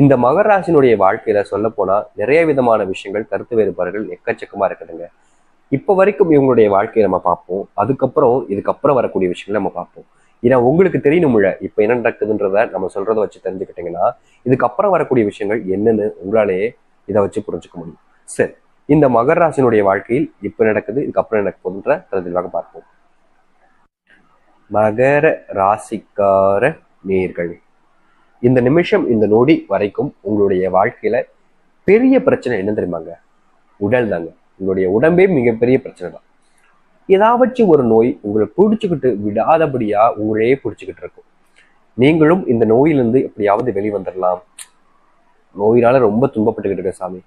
இந்த மகர ராசினுடைய வாழ்க்கையில சொல்ல போனா நிறைய விதமான விஷயங்கள், கருத்து வேறுபாடுகள் எக்கச்சக்கமா இருக்குதுங்க. இப்ப வரைக்கும் இவங்களுடைய வாழ்க்கையை நம்ம பார்ப்போம். இதுக்கப்புறம் வரக்கூடிய விஷயங்களை நம்ம பார்ப்போம். ஏன்னா உங்களுக்கு தெரியணும்ல இப்ப என்ன நடக்குதுன்றத நம்ம சொல்றதை வச்சு தெரிஞ்சுக்கிட்டீங்கன்னா இதுக்கப்புறம் வரக்கூடிய விஷயங்கள் என்னன்னு உங்களாலேயே இதை வச்சு புரிஞ்சுக்க முடியும். சரி, இந்த மகர ராசினுடைய வாழ்க்கையில் இப்ப நடக்குது, இதுக்கப்புறம் நடக்க போகுதுன்ற தெளிவாக பார்ப்போம். மகர ராசிக்கார நேர்கள், இந்த நிமிஷம் இந்த நொடி வரைக்கும் உங்களுடைய வாழ்க்கையில பெரிய பிரச்சனை என்ன தெரியுமாங்க? உடல் தாங்க. உங்களுடைய உடம்பே மிகப்பெரிய பிரச்சனை தான். ஏதாச்சும் ஒரு நோய் உங்களை பிடிச்சுக்கிட்டு விடாதபடியா உங்களையே பிடிச்சுக்கிட்டு இருக்கும். நீங்களும் இந்த நோயிலிருந்து எப்படியாவது வெளிவந்துடலாம், நோயினால ரொம்ப துன்பப்பட்டுக்கிட்டு இருக்க சாமி,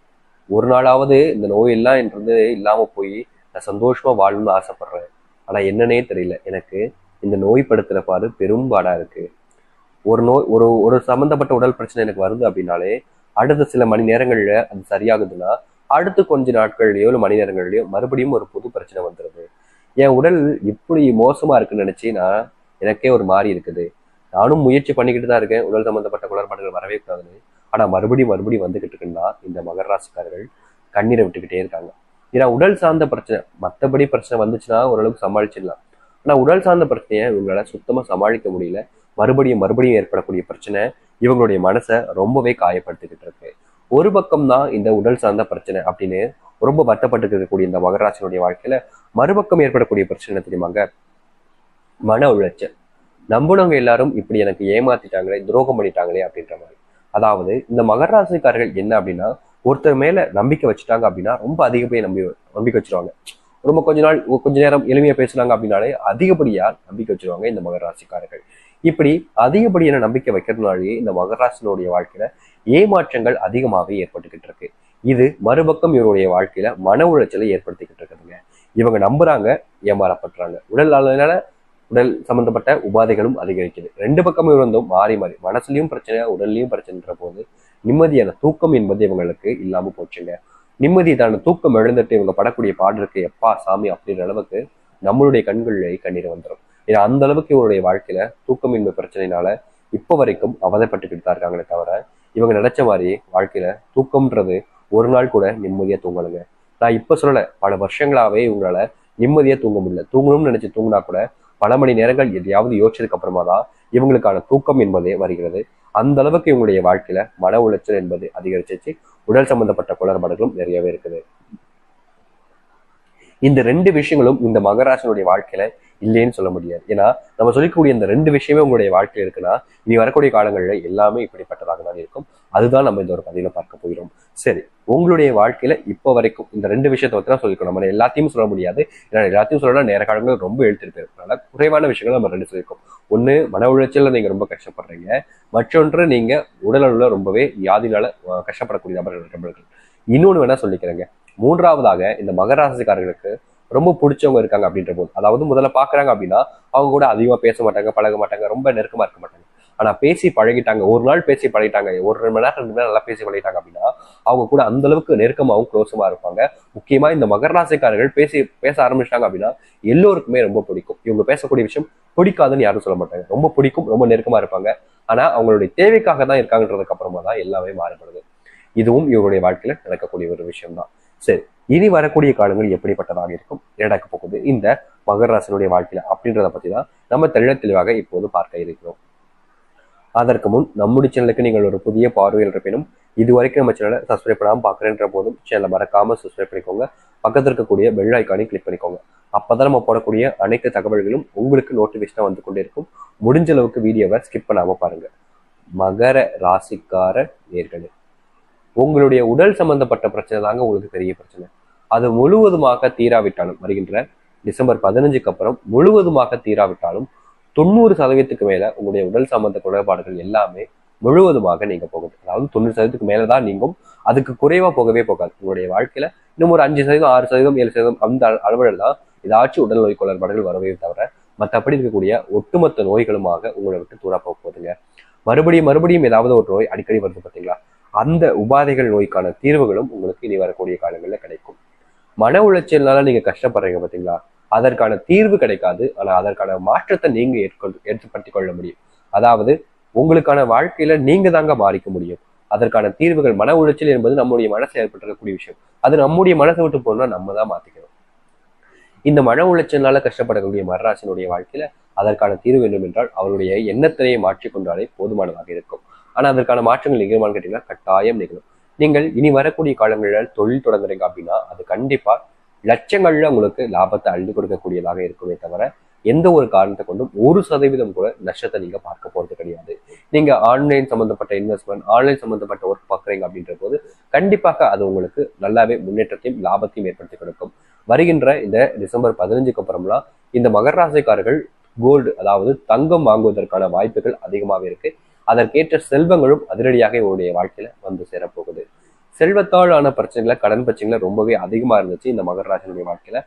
ஒரு நாளாவது இந்த நோயெல்லாம் என்றது இல்லாம போய் நான் சந்தோஷமா வாழணும்னு ஆசைப்படுறேன், ஆனா என்னன்னே தெரியல, எனக்கு இந்த நோய் படுத்துற பாடு பெரும்பாடா இருக்கு. ஒரு நோய் ஒரு ஒரு சம்மந்தப்பட்ட உடல் பிரச்சனை எனக்கு வருது அப்படின்னாலே அடுத்த சில மணி நேரங்கள்ல அது சரியாகுதுன்னா அடுத்து கொஞ்ச நாட்கள்லயோ இல்லை மணி நேரங்கள்லயோ மறுபடியும் ஒரு புது பிரச்சனை வந்துடுது. என் உடல் இப்படி மோசமா இருக்குன்னு நினைச்சு எனக்கே ஒரு மாறி இருக்குது. நானும் முயற்சி பண்ணிக்கிட்டு தான் இருக்கேன் உடல் சம்பந்தப்பட்ட குளறுபாடுகள் வரவே கூடாதுன்னு. ஆனா மறுபடியும் வந்துகிட்டு இருக்குன்னா இந்த மகர ராசிக்காரர்கள் கண்ணீரை விட்டுக்கிட்டே இருக்காங்க. ஏன்னா உடல் சார்ந்த பிரச்சனை, மற்றபடி பிரச்சனை வந்துச்சுன்னா ஓரளவுக்கு சமாளிச்சிடலாம். ஆனா உடல் சார்ந்த பிரச்சனையை இவங்களால சுத்தமா சமாளிக்க முடியல. மறுபடியும் ஏற்படக்கூடிய பிரச்சனை இவங்களுடைய மனசை ரொம்பவே காயப்படுத்திக்கிட்டு இருக்கு. ஒரு பக்கம் தான் இந்த உடல் சார்ந்த பிரச்சனை அப்படின்னு ரொம்ப வருத்தப்பட்டு இருக்கக்கூடிய இந்த மகராசினுடைய வாழ்க்கையில மறுபக்கம் ஏற்படக்கூடிய பிரச்சனை தெரியுமாங்க? மன உளைச்சல். நம்புனவங்க எல்லாரும் இப்படி எனக்கு ஏமாத்திட்டாங்களே, துரோகம் பண்ணிட்டாங்களே அப்படின்ற மாதிரி. அதாவது இந்த மகராசிக்காரர்கள் என்ன அப்படின்னா, ஒருத்தர் மேல நம்பிக்கை வச்சுட்டாங்க அப்படின்னா ரொம்ப அதிகப்படியா நம்பிக்கை வச்சிருவாங்க. ரொம்ப கொஞ்ச நேரம் எளிமையா பேசுனாங்க அப்படின்னாலே அதிகப்படியா நம்பிக்கை வச்சிருவாங்க இந்த மகராசிக்காரர்கள். இப்படி அதிகப்படியான நம்பிக்கை வைக்கிறதுனாலேயே இந்த மகராசினுடைய வாழ்க்கையில ஏமாற்றங்கள் அதிகமாகவே ஏற்பட்டுக்கிட்டு இருக்கு. இது மறுபக்கம் இவருடைய வாழ்க்கையில மன உளைச்சலை ஏற்படுத்திக்கிட்டு இருக்குதுங்க. இவங்க நம்புறாங்க, ஏமாறப்படுறாங்க. உடல் சம்பந்தப்பட்ட உபாதைகளும் அதிகரிக்குது. ரெண்டு பக்கமும் இருந்தும் மாறி மனசுலயும் பிரச்சனை, உடல்லையும் பிரச்சனைன்ற போது நிம்மதியான தூக்கம் என்பது இவங்களுக்கு இல்லாம போச்சுங்க. நிம்மதியான தூக்கம் எழுந்துட்டு இவங்க படக்கூடிய பாடு இருக்கு, எப்பா சாமி அப்படின்ற அளவுக்கு நம்மளுடைய கண்களிலே கண்ணீர் வந்துடும். ஏன்னா அந்த அளவுக்கு இவருடைய வாழ்க்கையில தூக்கமின்மை பிரச்சனைனால இப்ப வரைக்கும் அவதைப்பட்டுக்கிட்டு தான் இருக்காங்களே தவிர இவங்க நினைச்ச மாதிரி வாழ்க்கையில தூக்கம்ன்றது ஒரு நாள் கூட நிம்மதியா தூங்கலுங்க. நான் இப்ப சொல்லல, பல வருஷங்களாவே இவங்களால நிம்மதியா தூங்க முடியல. தூங்கணும்னு நினைச்சு தூங்கினா கூட பல மணி நேரங்கள் எதையாவது யோசிச்சதுக்கு அப்புறமா தான் இவங்களுக்கான தூக்கம் என்பதே வருகிறது. அந்த அளவுக்கு இவங்களுடைய வாழ்க்கையில மன உளைச்சல் என்பது அதிகரிச்சிச்சு. உடல் சம்பந்தப்பட்ட குளறுபாடுகளும் நிறையவே இருக்குது. இந்த ரெண்டு விஷயங்களும் இந்த மகராசனுடைய வாழ்க்கையில இல்லைன்னு சொல்ல முடியாது. ஏன்னா நம்ம சொல்லிக்கூடிய இந்த ரெண்டு விஷயமே உங்களுடைய வாழ்க்கையில இருக்குன்னா இனி வரக்கூடிய காலங்கள்ல எல்லாமே இப்படிப்பட்டதாக தான் இருக்கும். அதுதான் நம்ம இந்த ஒரு பதிவுல பார்க்க போகிறோம். சரி, உங்களுடைய வாழ்க்கையில இப்போ வரைக்கும் இந்த ரெண்டு விஷயத்தை பத்தி தான் சொல்லிக்கணும். நம்ம எல்லாத்தையும் சொல்ல முடியாது, ஏன்னா எல்லாத்தையும் சொல்லணும்னா நேர காலங்கள் ரொம்ப எழுத்துட்டு இருக்கிறதுனால குறைவான விஷயங்கள் நம்ம ரெண்டு சொல்லியிருக்கோம். ஒண்ணு, மன உளைச்சல்ல நீங்க ரொம்ப கஷ்டப்படுறீங்க. மற்றொன்று, நீங்க உடல் அளவுல ரொம்பவே வியாதினால கஷ்டப்படக்கூடிய நபர்கள். இன்னொன்னு வேணா சொல்லிக்கிறேங்க. மூன்றாவதாக, இந்த மகராசிக்காரர்களுக்கு ரொம்ப பிடிச்சவங்க இருக்காங்க அப்படின்ற போது, அதாவது முதல்ல பாக்குறாங்க அப்படின்னா அவங்க கூட அதிகமா பேச மாட்டாங்க, பழக மாட்டாங்க, ரொம்ப நெருக்கமா இருக்க மாட்டாங்க. ஆனா பேசி பழகிட்டாங்க, ஒரு நாள் பேசி பழகிட்டாங்க, ஒரு 2 மணி நேரம் 2 மணி நேரம் நல்லா பேசி பழகிட்டாங்க அப்படின்னா அவங்க கூட அந்த அளவுக்கு நெருக்கமாகவும் க்ளோஸுமா இருப்பாங்க. முக்கியமா இந்த மகராசிக்காரர்கள் பேச ஆரம்பிச்சிட்டாங்க அப்படின்னா எல்லோருக்குமே ரொம்ப பிடிக்கும். இவங்க பேசக்கூடிய விஷயம் பிடிக்காதுன்னு யாரும் சொல்ல மாட்டாங்க, ரொம்ப பிடிக்கும், ரொம்ப நெருக்கமா இருப்பாங்க. ஆனா அவங்களுடைய தேவைக்காக தான் இருக்காங்கன்றதுக்கு அப்புறமா தான் எல்லாமே மாறுபடுது. இதுவும் இவருடைய வாழ்க்கையில நடக்கக்கூடிய ஒரு விஷயம் தான். சரி, இனி வரக்கூடிய காலங்கள் எப்படிப்பட்டதாக இருக்கும், நடக்க போகுது இந்த மகராசனுடைய வாழ்க்கையில அப்படின்றத பத்தி தான் நம்ம தெளிவாக இப்போது பார்க்க இருக்கிறோம். அதற்கு முன் நம்முடைய சேனலுக்கு நீங்கள் ஒரு புதிய பார்வையில் இருப்பினும் இதுவரைக்கும் நம்ம சேனலை சப்ஸ்கிரைப் பண்ணாமல் பார்க்குறேன்ற போதும் சேனலை மறக்காம சப்ஸ்கிரைப் பண்ணிக்கோங்க. பக்கத்தில் இருக்கக்கூடிய பெல் ஐக்கானை கிளிக் பண்ணிக்கோங்க. அப்பதான் நம்ம போடக்கூடிய அனைத்து தகவல்களும் உங்களுக்கு நோட்டிபிகேஷனா வந்து கொண்டே இருக்கும். முடிஞ்ச அளவுக்கு வீடியோவை ஸ்கிப் பண்ணாம பாருங்க. மகர ராசிக்கார நேர்களே, உங்களுடைய உடல் சம்பந்தப்பட்ட பிரச்சனை தாங்க உங்களுக்கு பெரிய பிரச்சனை. அது முழுவதுமாக தீராவிட்டாலும், வருகின்ற டிசம்பர் 15க்கு அப்புறம் முழுவதுமாக தீராவிட்டாலும் 90% மேல உங்களுடைய உடல் சம்பந்த குறைபாடுகள் எல்லாமே முழுவதுமாக நீங்க போகுது. அதாவது 90% மேலதான் நீங்கும், அதுக்கு குறைவா போகவே போகாது. உங்களுடைய வாழ்க்கையில இன்னும் ஒரு 5%, 6%, 7% அந்த அளவில் தான் ஏதாச்சும் உடல் நோய் குறைபாடுகள் வரவே தவிர மற்றபடி இருக்கக்கூடிய ஒட்டுமொத்த நோய்களுமாக உங்களை விட்டு தூரா போக போகுதுங்க. மறுபடியும் ஏதாவது ஒரு நோய் அடிக்கடி வருது பார்த்தீங்களா, அந்த உபாதைகள் நோய்க்கான தீர்வுகளும் உங்களுக்கு இனி வரக்கூடிய காலங்களில் கிடைக்கும். மன உளைச்சல்னால நீங்க கஷ்டப்படுறீங்க பார்த்தீங்களா, அதற்கான தீர்வு கிடைக்காது, ஆனா அதற்கான மாற்றத்தை நீங்க ஏற்படுத்திக் கொள்ள முடியும். அதாவது உங்களுக்கான வாழ்க்கையில நீங்க தாங்க மாறிக்க முடியும். அதற்கான தீர்வுகள். மன உளைச்சல் என்பது நம்முடைய மனசில் ஏற்பட்டிருக்கக்கூடிய விஷயம். அது நம்முடைய மனசை விட்டு போகணும்னா நம்ம தான் மாத்திக்கணும். இந்த மன உளைச்சல்னால கஷ்டப்படக்கூடிய மகராசினுடைய வாழ்க்கையில அதற்கான தீர்வு வேண்டும் என்றால் அவருடைய எண்ணத்தினையை மாற்றிக்கொண்டாலே போதுமானதாக இருக்கும். ஆனா அதற்கான மாற்றங்கள் நிகழுமான்னு கேட்டீங்கன்னா கட்டாயம் நிகழும். நீங்கள் இனி வரக்கூடிய காலங்களில் தொழில் தொடங்குறீங்க அப்படின்னா அது கண்டிப்பா லட்சங்கள்ல உங்களுக்கு லாபத்தை அள்ளி கொடுக்கக்கூடியதாக இருக்குமே தவிர எந்த ஒரு காரணத்தை கொண்டும் 1% கூட நஷ்டத்தை நீங்க பார்க்க போறது கிடையாது. நீங்க ஆன்லைன் சம்பந்தப்பட்ட இன்வெஸ்ட்மெண்ட், ஆன்லைன் சம்பந்தப்பட்ட ஒர்க் பார்க்குறீங்க அப்படின்ற போது கண்டிப்பாக அது உங்களுக்கு நல்லாவே முன்னேற்றத்தையும் லாபத்தையும் ஏற்படுத்தி கொடுக்கும். வருகின்ற இந்த டிசம்பர் 15க்கு அப்புறம்லாம் இந்த மகர ராசிக்காரர்கள் கோல்டு, அதாவது தங்கம் வாங்குவதற்கான வாய்ப்புகள் அதிகமாகவே இருக்கு. அதற்கேற்ற செல்வங்களும் அதிரடியாக இவருடைய வாழ்க்கையில வந்து சேரப்போகுது. செல்வத்தால் ஆன பிரச்சனைகளை, கடன் பிரச்சனைகளை ரொம்பவே அதிகமா இருந்துச்சு இந்த மகர ராசினுடைய வாழ்க்கையில.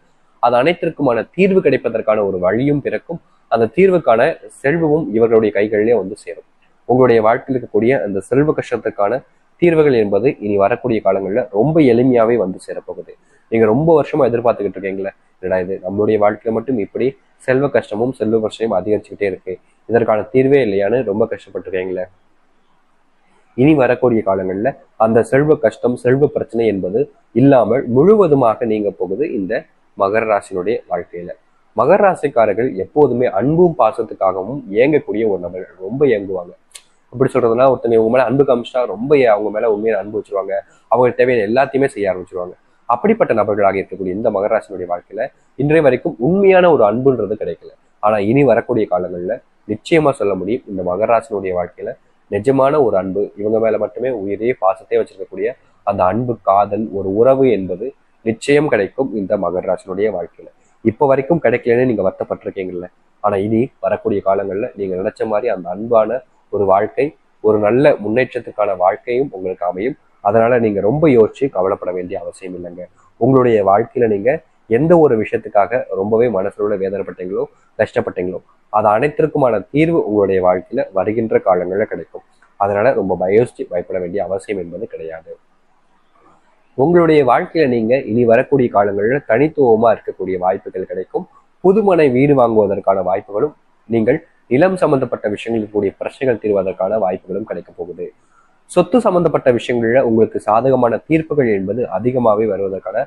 அது அனைத்திற்குமான தீர்வு கிடைப்பதற்கான ஒரு வழியும் பிறக்கும். அந்த தீர்வுக்கான செல்வமும் இவர்களுடைய கைகளிலே வந்து சேரும். உங்களுடைய வாழ்க்கையில் இருக்கக்கூடிய அந்த செல்வ கஷ்டத்துக்கான தீர்வுகள் என்பது இனி வரக்கூடிய காலங்களில் ரொம்ப எளிமையாவே வந்து சேரப்போகுது. நீங்க ரொம்ப வருஷமா எதிர்பார்த்துக்கிட்டு இருக்கீங்களே, என்னடா இது நம்மளுடைய வாழ்க்கையில மட்டும் இப்படி செல்வ கஷ்டமும் செல்வ பிரச்சனையும் அதிகரிச்சுக்கிட்டே இருக்கு, இதற்கான தீர்வே இல்லையான்னு ரொம்ப கஷ்டப்பட்டுருக்கீங்களே. இனி வரக்கூடிய காலங்கள்ல அந்த செல்வ கஷ்டம், செல்வ பிரச்சனை என்பது இல்லாமல் முழுவதுமாக நீங்க போகுது இந்த மகர ராசினுடைய வாழ்க்கையில. மகர ராசிக்காரர்கள் எப்போதுமே அன்பும் பாசத்துக்காகவும் ஏங்கக்கூடிய ஒரு நபர். ரொம்ப ஏங்குவாங்க. எப்படி சொல்றதுன்னா, ஒருத்தங்க உங்க மேல அன்பு காமிச்சிட்டா ரொம்ப அவங்க மேல உண்மையை அன்பு வச்சிருவாங்க. அவங்களுக்கு தேவையான எல்லாத்தையுமே செய்ய ஆரம்பிச்சிருவாங்க. அப்படிப்பட்ட நபர்களாக இருக்கக்கூடிய இந்த மகர ராசினுடைய வாழ்க்கையில இன்றைய வரைக்கும் உண்மையான ஒரு அன்புன்றது கிடைக்கல. ஆனா இனி வரக்கூடிய காலங்கள்ல நிச்சயமா சொல்ல முடியும், இந்த மகர ராசினுடைய வாழ்க்கையில நிஜமான ஒரு அன்பு, இவங்க மேல மட்டுமே உயிரே பாசத்தையே வச்சிருக்கக்கூடிய அந்த அன்பு, காதல், ஒரு உறவு என்பது நிச்சயம் கிடைக்கும் இந்த மகர ராசினுடைய வாழ்க்கையில. இப்ப வரைக்கும் கிடைக்கலன்னு நீங்க வருத்தப்பட்டிருக்கீங்கல்ல, ஆனா இனி வரக்கூடிய காலங்கள்ல நீங்க நினைச்ச மாதிரி அந்த அன்பான ஒரு வாழ்க்கை, ஒரு நல்ல முன்னேற்றத்துக்கான வாழ்க்கையும் உங்களுக்கு அமையும். அதனால நீங்க ரொம்ப யோசிச்சு கவலைப்பட வேண்டிய அவசியம் இல்லைங்க. உங்களுடைய வாழ்க்கையில நீங்க எந்த ஒரு விஷயத்துக்காக ரொம்பவே மனசுல வேதனைப்பட்டீங்களோ, கஷ்டப்பட்டீங்களோ, அது அனைத்திற்குமான தீர்வு உங்களுடைய வாழ்க்கையில வருகின்ற காலங்கள்ல கிடைக்கும். அதனால ரொம்ப யோசிச்சு பயப்பட வேண்டிய அவசியம் என்பது கிடையாது. உங்களுடைய வாழ்க்கையில நீங்க இனி வரக்கூடிய காலங்களில் தனித்துவமா இருக்கக்கூடிய வாய்ப்புகள் கிடைக்கும். புதுமனை வீடு வாங்குவதற்கான வாய்ப்புகளும், நீங்கள் நிலம் சம்பந்தப்பட்ட விஷயங்களுக்கு கூடிய பிரச்சனைகள் தீர்வதற்கான வாய்ப்புகளும் கிடைக்க போகுது. சொத்து சம்பந்தப்பட்ட விஷயங்கள்ல உங்களுக்கு சாதகமான தீர்ப்புகள் என்பது அதிகமாகவே வருவதற்கான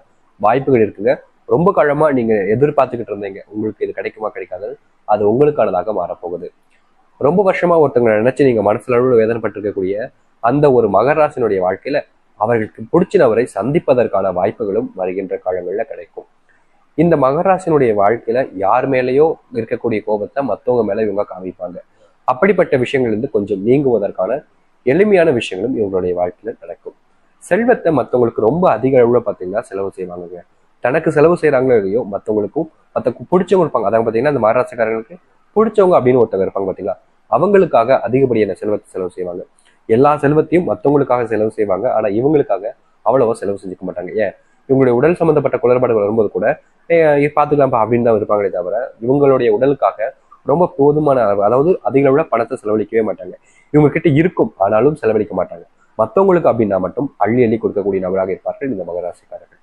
வாய்ப்புகள் இருக்குங்க. ரொம்ப காலமா நீங்க எதிர்பார்த்துக்கிட்டு இருந்தீங்க, உங்களுக்கு இது கிடைக்குமா கிடைக்காது, அது உங்களுக்கானதாக மாறப்போகுது. ரொம்ப வருஷமா ஒருத்தவங்களை நினைச்சு நீங்க மனசுல வேதனைப்பட்டிருக்கக்கூடிய அந்த ஒரு மகர ராசினுடைய வாழ்க்கையில அவர்களுக்கு பிடிச்சினவரை சந்திப்பதற்கான வாய்ப்புகளும் வருகின்ற காலங்களில் கிடைக்கும். இந்த மகர ராசினுடைய வாழ்க்கையில யார் மேலேயோ இருக்கக்கூடிய கோபத்தை மற்றவங்க மேல இவங்க காமிப்பாங்க. அப்படிப்பட்ட விஷயங்கள் இருந்து கொஞ்சம் நீங்குவதற்கான எளிமையான விஷயங்களும் இவங்களுடைய வாழ்க்கையில நடக்கும். செல்வத்தை மற்றவங்களுக்கு ரொம்ப அதிக அளவுல பார்த்தீங்கன்னா செலவு செய்வாங்க. தனக்கு செலவு செய்யறாங்களோ இல்லையோ மற்றவங்களுக்கும் பிடிச்சவங்க இருப்பாங்க. அதாவது பார்த்தீங்கன்னா இந்த மகாராஷ்டிரக்காரங்களுக்கு பிடிச்சவங்க அப்படின்னு ஒருத்தவங்க இருப்பாங்க பார்த்தீங்களா, அவங்களுக்காக அதிகப்படியான செல்வத்தை செலவு செய்வாங்க. எல்லா செல்வத்தையும் மற்றவங்களுக்காக செலவு செய்வாங்க. ஆனா இவங்களுக்காக அவ்வளவா செலவு செஞ்சுக்க மாட்டாங்க. ஏன், இவங்களுடைய உடல் சம்பந்தப்பட்ட குளறுபாடுகள் வரும்போது கூட பார்த்துக்கலாம்ப்பா அப்படின்னு தான் இருப்பாங்களே தவிர இவங்களுடைய உடலுக்காக ரொம்ப போதுமான அளவு, அதாவது அதிக அளவுல பணத்தை செலவழிக்கவே மாட்டாங்க. இவங்க கிட்ட இருக்கும், ஆனாலும் செலவழிக்க மாட்டாங்க. மற்றவங்களுக்கு அப்படின்னா மட்டும் அள்ளி அள்ளி கொடுக்கக்கூடிய நபராக இருப்பார்கள் இந்த மகராசிக்காரர்கள்.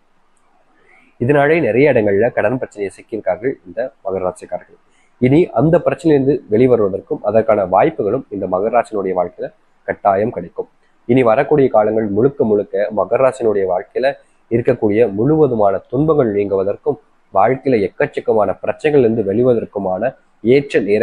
இதனாலே நிறைய இடங்கள்ல கடன் பிரச்சனையை சிக்கியிருக்கார்கள் இந்த மகராசிக்காரர்கள். இனி அந்த பிரச்சனையிலிருந்து வெளிவருவதற்கும் அதற்கான வாய்ப்புகளும் இந்த மகராசினுடைய வாழ்க்கையில கட்டாயம் கிடைக்கும். இனி வரக்கூடிய காலங்கள் முழுக்க முழுக்க மகராசினுடைய வாழ்க்கையில இருக்கக்கூடிய முழுவதுமான துன்பங்கள் நீங்குவதற்கும் வாழ்க்கையில எக்கச்சக்கமான பிரச்சனைகள் இருந்து வெளிவதற்குமான ஏற்ற நேர